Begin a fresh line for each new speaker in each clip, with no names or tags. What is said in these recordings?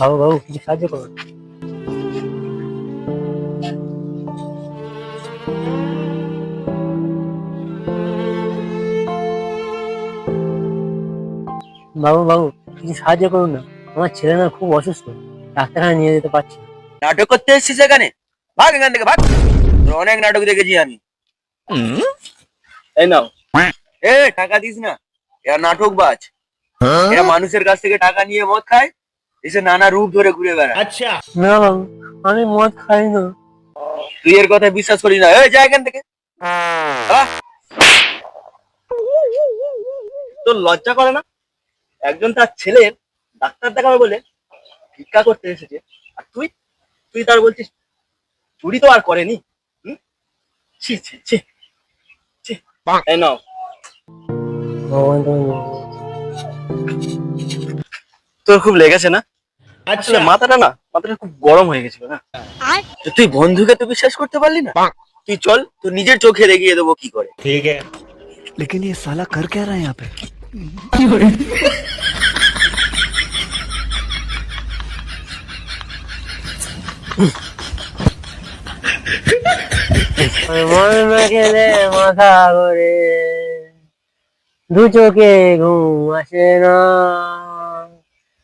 বাবু বাবু কিছু সাহায্য করুন। বাবু বাবু কিছু সাহায্য করুন না, আমার ছেলে না খুব অসুস্থ, ডাক্তারখানা নিয়ে যেতে পারছি না।
নাটক করতে এসেছিস এখানে? ভাগ এখান থেকে ভাগ। তোর অনেক নাটক দেখেছি আমি। এই নাও। এ টাকা দিস না, এরা নাটক বাজ। এরা মানুষের কাছ থেকে টাকা নিয়ে মদ খায়, এসে নানা রূপ ধরে ঘুরে বেড়ায়।
আচ্ছা না বাবু, আমি মদ খাই না।
তুই এর কথা বিশ্বাস করিস না, এই যা এখান থেকে। আহ! তোর লজ্জা করে না? একজন তার ছেলের ডাক্তার দেখাবে বলে ভিক্ষা করতে এসেছে, আর তুই তুই তার বলছিস চুরি তো আর করেনি। হুম? ছি ছি ছি ছি। এই নাও।
ভগবান তুমি
তোর খুব লেগেছে না? আসলে মাথাটা খুব গরম হয়ে গেছিল না। তো তুই বন্ধুকে তো বিশ্বাস করতে পারলি না। তুই চল, তুই নিজের চোখে দেখিয়ে দেবো কি করে।
ठीक है। लेकिन ये साला कर क्या रहा है यहाँ पे?
মন না গেলে মাথা ঘোরে, দু চোখে ঘুম আসে না,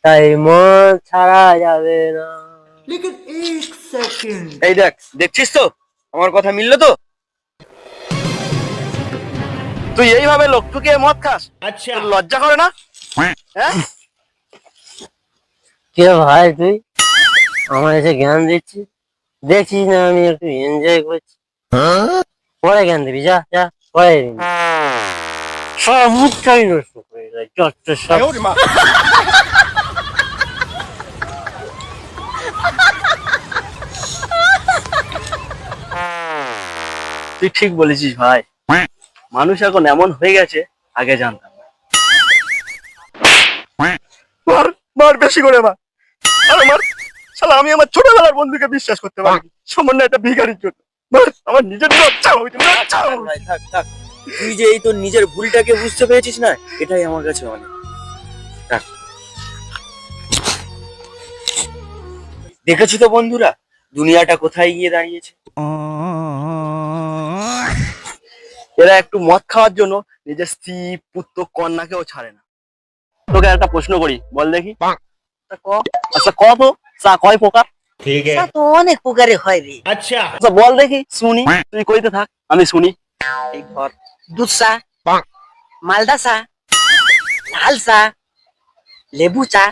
তাই মদ ছাড়া যাবে না।
এই দেখ, দেখছিস তো আমার কথা মিললো তো? তুই এইভাবে লোক ঠুকিয়ে মদ খাস,
अच्छा।
তোর লজ্জা করে না? হ্যাঁ?
কে ভাই তুই আমার এসে জ্ঞান দিচ্ছিস? দেখছিস না আমি একটু এনজয় করছি, পরে জ্ঞান দিবি, যা যা পরে দিবি। সব মুখটাই নষ্ট করে দেয়, যত সব।
তুই ঠিক বলেছিস ভাই, মানুষ এখন এমন হয়ে গেছে, আগে জানতাম না। মার মার, বেশি করে মার, আরে মার। শালা আমি আমার ছোটবেলার বন্ধুকে বিশ্বাস করতে পারি সামান্য একটা ভিখারির জন্য। মার, আমার নিজের লজ্জা হবে, লজ্জা হবে। ভাই থাক থাক, তুই যে এই তোর নিজের ভুলটাকে বুঝতে পেরেছিস না, এটাই আমার কাছে অনেক। থাক। দেখেছো তো বন্ধুরা, দুনিয়াটা কোথায় গিয়ে দাঁড়িয়েছে। এরা একটু মদ খাওয়ার জন্য নিজের স্ত্রী পুত্র কন্যাকেও ছাড়ে না। তোকে একটা প্রশ্ন করি, বল দেখি। আচ্ছা ক তো, চা কয় প্রকার?
ठीक है।
তো অনেক প্রকারে হয় রে।
अच्छा।
আচ্ছা বল দেখি, শুনি। তুই কইতে থাক, আমি শুনি।
এই ধর, দুধ চা, মালদা চা, লাল চা, লেবু চা,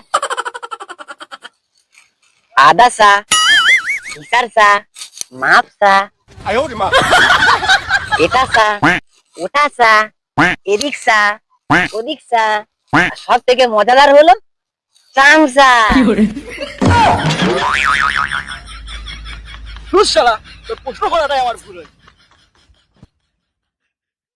আদা চা, ইটার চা, মাপ চা, এটা চা, ওটা চা, এদিক চা, ওদিক চা, সব থেকে মজাদার হলো চামচা।
ধুর শালা, তোর প্রশ্ন করাটাই আমার ভুল হয়েছে।